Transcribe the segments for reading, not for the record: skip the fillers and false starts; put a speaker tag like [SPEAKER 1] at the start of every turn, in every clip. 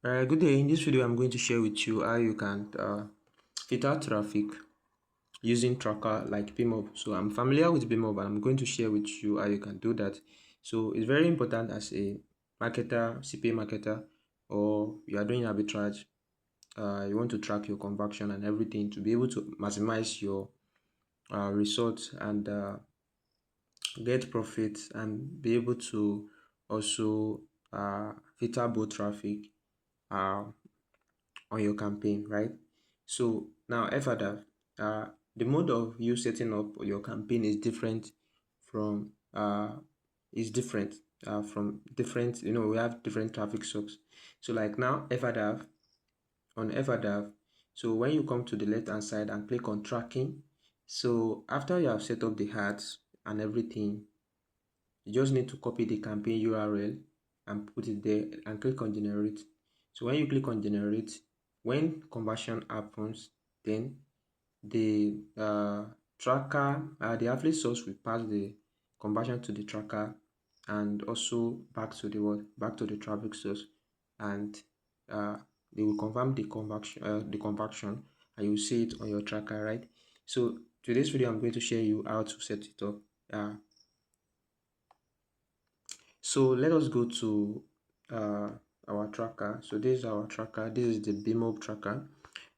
[SPEAKER 1] Good day. In this video, I'm going to share with you how you can filter traffic using tracker like Bemob. So I'm familiar with Bemob, and I'm going to share with you how you can do that. So it's very important as a marketer, CPA marketer, or you are doing arbitrage. You want to track your conversion and everything to be able to maximize your results and get profits and be able to also filter both traffic uh, on your campaign, right? So now Evadav, the mode of you setting up your campaign is different from from different, we have different traffic sources. So like now Evadav, so when you come to the left hand side and click on tracking, so after you have set up the ads and everything, you just need to copy the campaign URL and put it there and click on generate. So when you click on generate, when conversion happens, then the tracker, the affiliate source will pass the conversion to the tracker and also back to the back to the traffic source, and they will confirm the conversion, and you will see it on your tracker, right? So today's video, I'm going to share you how to set it up. So let us go to our tracker. So this is our tracker. This is the Bemob tracker,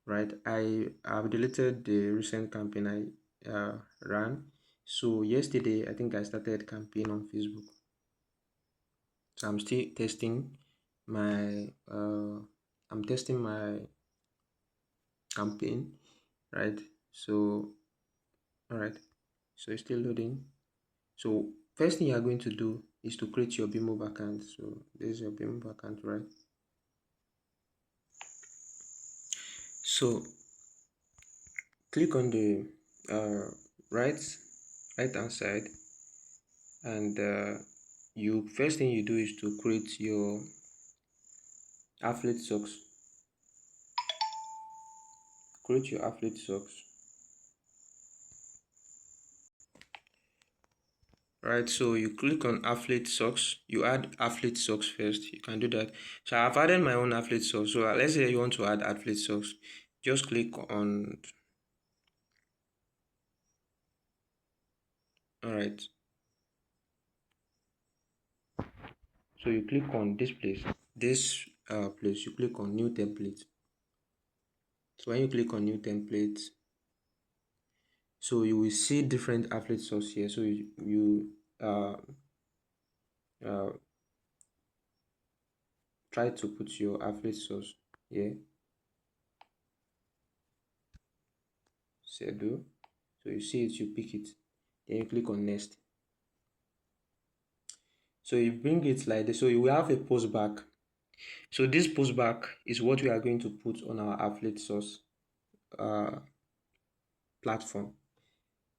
[SPEAKER 1] right? I have deleted the recent campaign I ran. So yesterday, I think I started campaign on Facebook. So I'm still testing my campaign, right? So all right, so it's still loading. So first thing you are going to do is to create your Bemob account. So this is your Bemob account, right? So click on the right hand side, and you first thing you do is to create your affiliate socks. Create your affiliate socks. Right, so you click on affiliate socks. You add affiliate socks first. You can do that. So I've added my own affiliate socks. So let's say you want to add affiliate socks. Just click on. All right. So you click on this place. You click on new template. So when you click on new template, so you will see different affiliate source here. So you uh, try to put your affiliate source here. Schedule. So you see it, you pick it. Then you click on next. So you bring it like this. So you will have a post back. So this post back is what we are going to put on our affiliate source platform,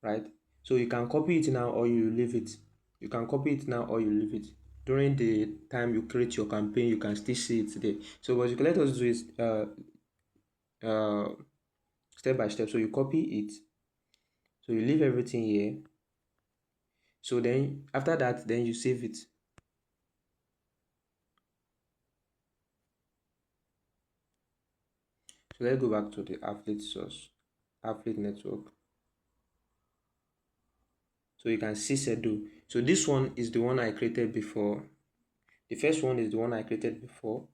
[SPEAKER 1] right? So you can copy it now or you leave it. You can copy it now or you leave it. During the time you create your campaign, you can still see it there. So what you can let us do is step by step. So you copy it. So you leave everything here. So then after that, then you save it. So let's go back to the affiliate source, affiliate network. So you can see Sedu. So this one is the one I created before. The first one is the one I created before,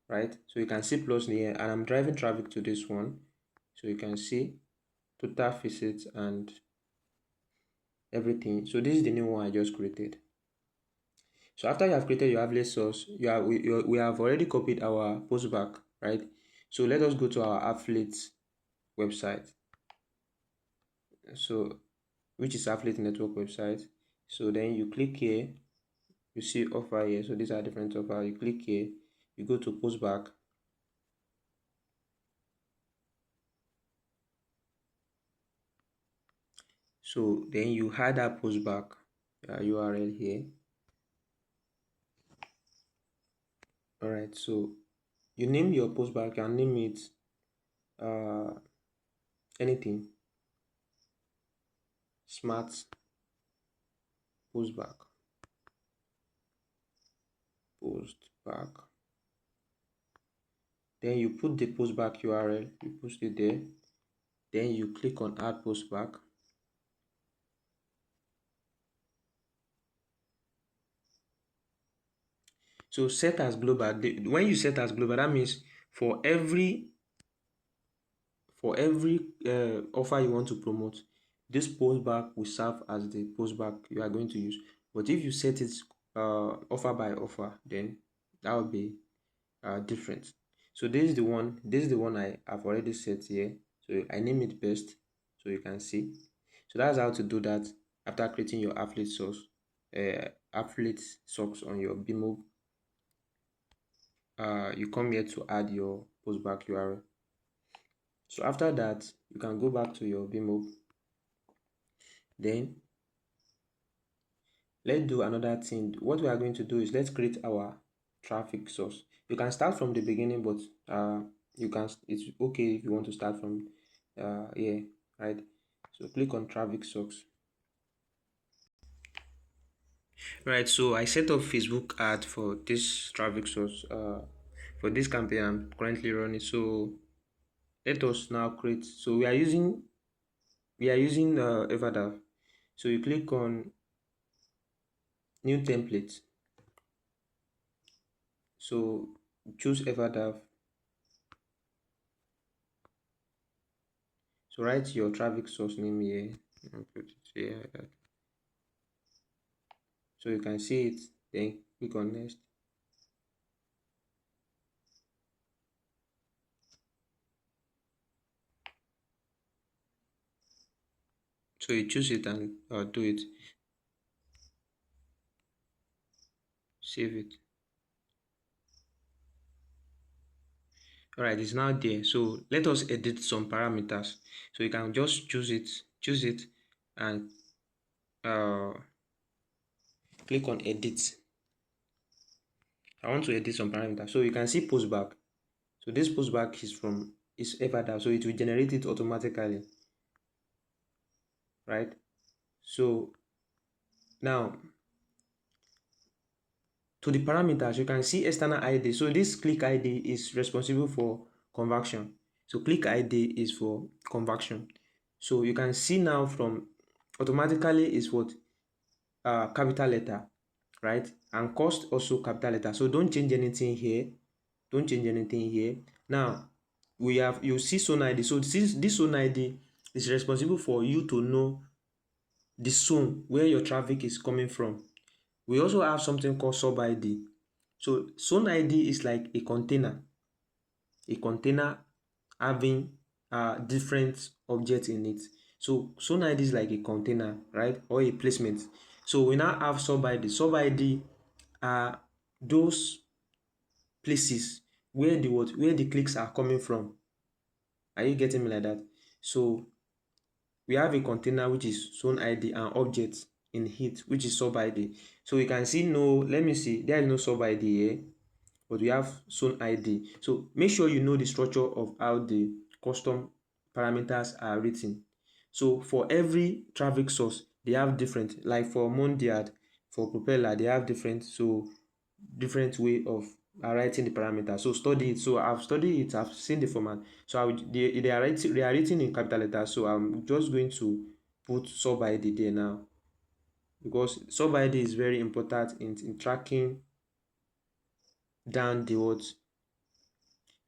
[SPEAKER 1] right? So you can see plus here, and I'm driving traffic to this one. So you can see total visits and everything. So this is the new one I just created. So after you have created your affiliate source, we have already copied our post back, right? So let us go to our affiliate website. So which is affiliate network website. So then you click here, you see offer here. So these are different offer. You click here, you go to post back. So then you add that post back URL here. All right, so you name your post back and name it anything. Smart post back. Post back. Then you put the postback URL, you post it there. Then you click on add postback. So set as global. When you set as global, that means for every offer you want to promote, this postback will serve as the postback you are going to use. But if you set it offer by offer, then that will be different. So this is the one I have already set here. So I name it best, so you can see. So that's how to do that after creating your affiliate socks on your Bemob. You come here to add your postback URL. So after that, you can go back to your Bemob. Then let's do another thing. What we are going to do is let's create our traffic source. You can start from the beginning, but it's okay if you want to start from here, right? So click on traffic source. Right, so I set up Facebook ad for this traffic source for this campaign I'm currently running. So let us now create. So we are using Evadav. So you click on new template. So choose Evadav. So write your traffic source name here and put it here. So you can see it. Then click on next. So you choose it and do it. Save it. Alright, it's now there. So let us edit some parameters. So you can just choose it, and click on edit. I want to edit some parameters. So you can see postback. So this postback is Evadav, so it will generate it automatically, right? So now to the parameters, you can see external ID. So this click ID is responsible for conversion. So click ID is for conversion. So you can see now from automatically is what capital letter, right? And cost also capital letter. So don't change anything here. Don't change anything here. Now you see zone ID. So this zone ID is responsible for you to know the zone where your traffic is coming from. We also have something called sub ID. So zone ID is like a container having different objects in it. So zone ID is like a container, right, or a placement. So we now have sub ID. Sub ID are those places where the clicks are coming from. Are you getting me like that? So we have a container which is zone ID and object in it which is sub ID. So you can see let me see, there is no sub ID here, but we have zone ID. So make sure you know the structure of how the custom parameters are written. So for every traffic source, they have different, like for Mondial, for Propeller, they have different way of writing the parameter. So study it. So I've studied it, I've seen the format. So they are written in capital letters. So I'm just going to put sub ID there now, because sub ID is very important in tracking down the words,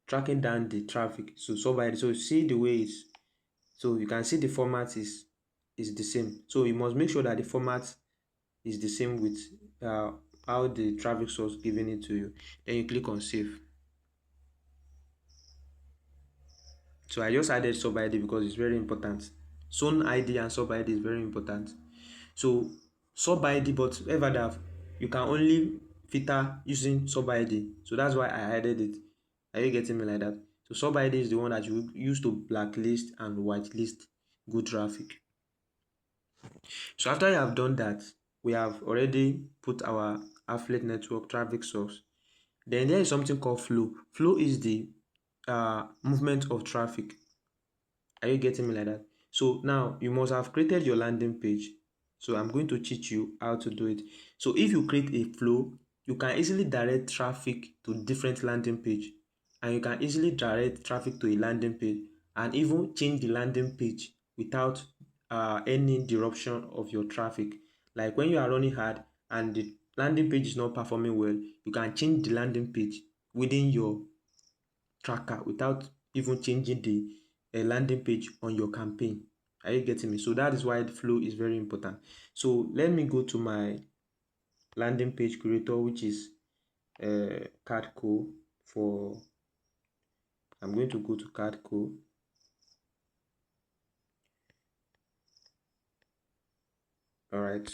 [SPEAKER 1] tracking down the traffic. So sub ID. So see the way it's, so you can see the format is the same. So you must make sure that the format is the same with how the traffic source giving it to you. Then you click on save. So I just added sub ID because it's very important. Zone ID and sub ID is very important. So sub ID, but Evadav, you can only filter using sub ID. So that's why I added it. Are you getting me like that? So sub ID is the one that you use to blacklist and whitelist good traffic. So after you have done that, we have already put our affiliate network traffic source. Then there is something called flow. Flow is the movement of traffic. Are you getting me like that? So now you must have created your landing page. So I'm going to teach you how to do it. So if you create a flow, you can easily direct traffic to different landing page. and you can easily direct traffic to a landing page and even change the landing page without any disruption of your traffic. Like when you are running hard and the landing page is not performing well, you can change the landing page within your tracker without even changing the landing page on your campaign. Are you getting me? So that is why the flow is very important. So let me go to my landing page creator, which is Cardco. For I'm going to go to Cardco. All right,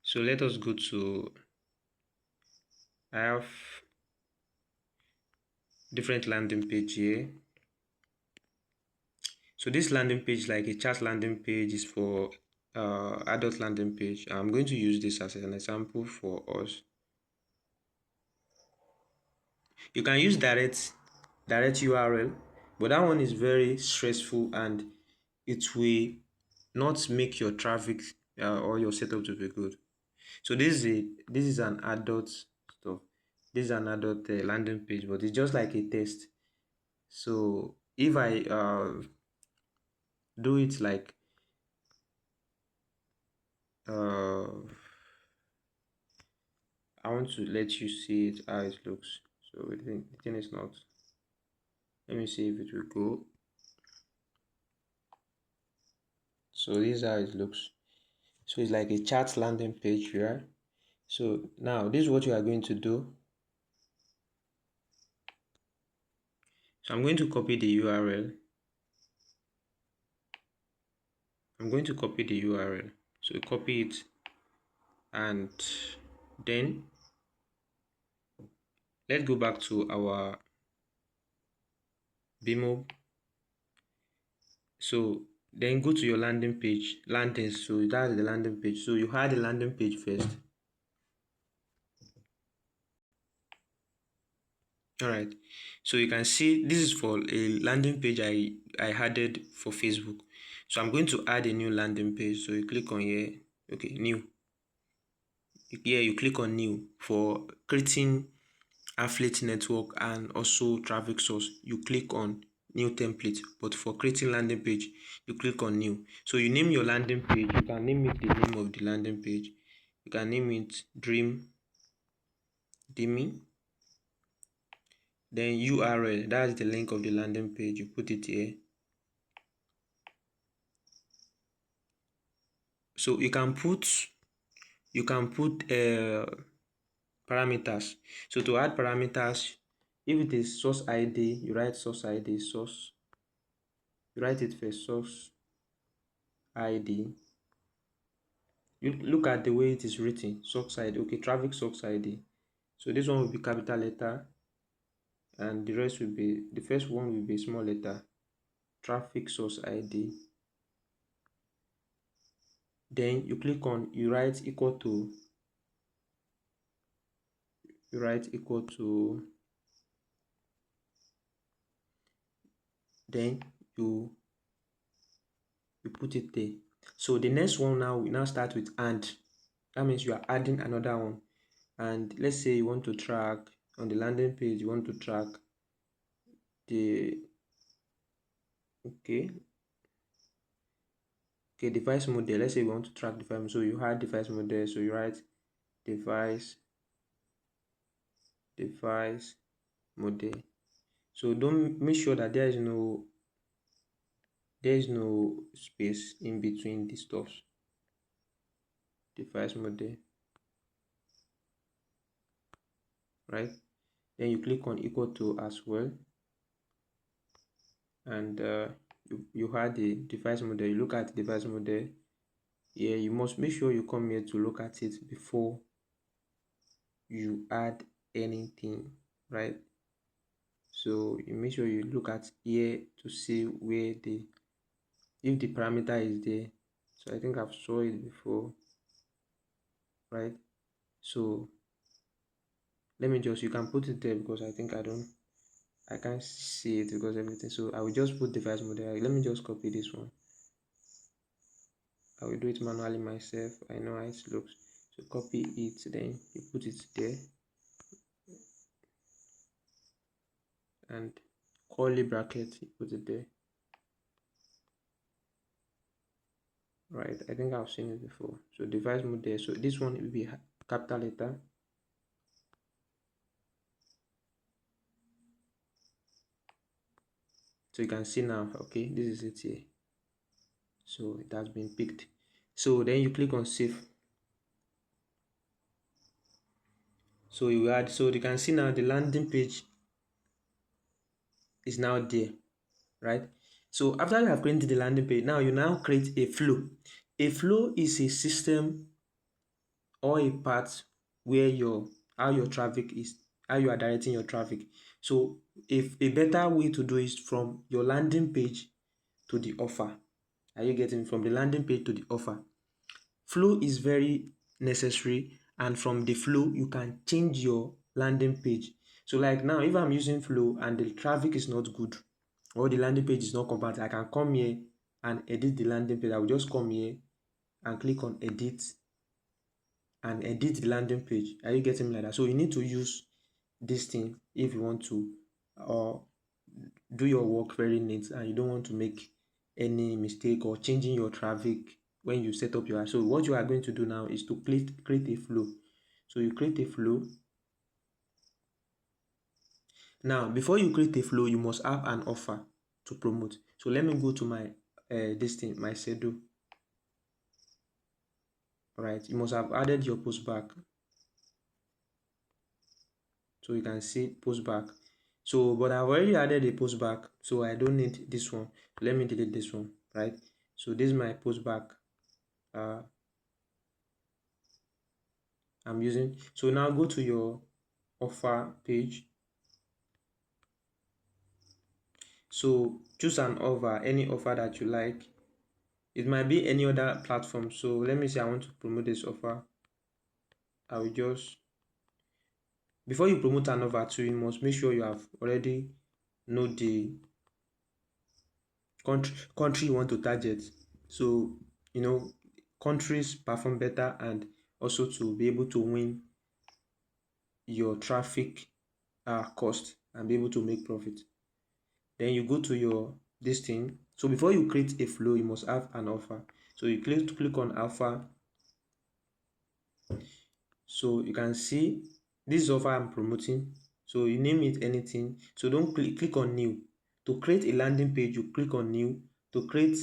[SPEAKER 1] so let us go to, I have different landing page here. So this landing page, like a chat landing page, is for adult landing page. I'm going to use this as an example for us. You can use direct URL, but that one is very stressful and it will not make your traffic or your setup to be good. So this is an adult stuff. This is an adult landing page, but it's just like a test. So if I do it like I want to let you see it how it looks. So the thing is not. Let me see if it will go. So this is how it looks. So it's like a chat landing page here. So now this is what you are going to do. So I'm going to copy the URL. I'm going to copy the URL. So copy it, and then let's go back to our Bemob. So then go to your landing page. So that's the landing page. So you had the landing page first. All right, so you can see this is for a landing page I added for Facebook. So I'm going to add a new landing page. So you click on here. Okay, new. Here you click on new for creating affiliate network and also traffic source. You click on new template, but for creating landing page you click on new. So you name your landing page. You can name it the name of the landing page. You can name it Dream Demi. Then URL, that's the link of the landing page. You put it here. So you can put parameters. So to add parameters, if it is source ID, you write source ID, source. You write it first, source ID. You look at the way it is written, source ID. Okay, traffic source ID. So this one will be capital letter, and the rest will be, the first one will be small letter, traffic source ID. Then you click on, you write equal to, then you put it there. So the next one now, we now start with and. That means you are adding another one. And let's say you want to track on the landing page, you want to track the okay device model. Let's say you want to track device, so you add device model. So you write device model. So don't, make sure that there is no space in between the stuffs. Device model, right? Then you click on equal to as well, and you add the device model. You look at the device model. Yeah, you must make sure you come here to look at it before you add anything, right? So you make sure you look at here to see where if the parameter is there. So I think I've saw it before, right? So let me just, you can put it there because I think I can't see it because everything. So I will just put device model. Let me just copy this one. I will do it manually myself. I know how it looks. So copy it, then you put it there, and curly bracket, you put it there. Right, I think I've seen it before. So device mode there. So this one will be capital letter. So you can see now, okay, this is it here. So it has been picked. So then you click on save. So you add, so you can see now the landing page is now there, right? So after you have created the landing page, now you now create a flow. A flow is a system or a path where how your traffic is, how you are directing your traffic. So if a better way to do is from your landing page to the offer. Are you getting from the landing page to the offer? Flow is very necessary, and from the flow you can change your landing page. So like now, if I'm using flow and the traffic is not good or the landing page is not compatible, I can come here and edit the landing page. I will just come here and click on edit and edit the landing page. Are you getting me like that? So you need to use this thing if you want to do your work very neat and you don't want to make any mistake or changing your traffic when you set up your. So what you are going to do now is to create a flow. So you create a flow. Now before you create a flow, you must have an offer to promote. So let me go to my this thing, my schedule. Right, you must have added your post back. So you can see post back. So but I've already added a post back, so I don't need this one. Let me delete this one, right? So this is my post back I'm using. So now go to your offer page. So choose an offer, any offer that you like. It might be any other platform. So let me say I want to promote this offer. I will just, before you promote an offer too, you must make sure you have already know the country you want to target. So countries perform better, and also to be able to win your traffic cost and be able to make profit. Then you go to your this thing. So before you create a flow, you must have an offer. So you click on offer. So you can see this offer I'm promoting. So you name it anything. So don't click on new. To create a landing page, you click on new. To create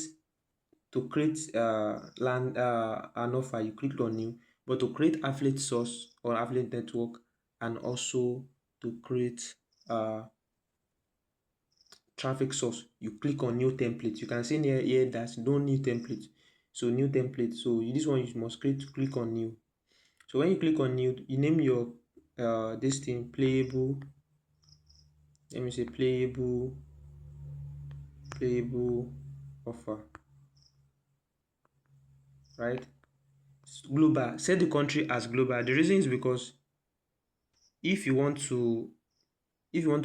[SPEAKER 1] an offer, you click on new. But to create affiliate source or affiliate network, and also to create traffic source, you click on new template. You can see here that don't new template. So new template. So this one you must click on new. So when you click on new, you name your this thing playable. Let me say playable offer, right? Global. Set the country as global. The reason is because if you want to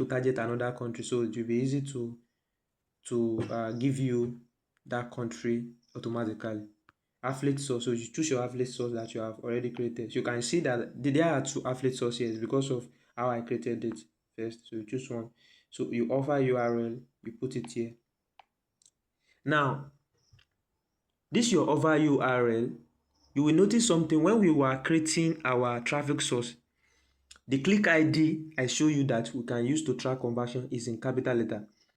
[SPEAKER 1] target another country, so it will be easy to give you that country automatically. Affiliate source. So you choose your affiliate source that you have already created. So you can see that there are two affiliate sources because of how I created it first. So you choose one. So you offer URL, you put it here. Now, this your offer URL, you will notice something when we were creating our traffic source. The click ID I show you that we can use to track conversion is in capital letter.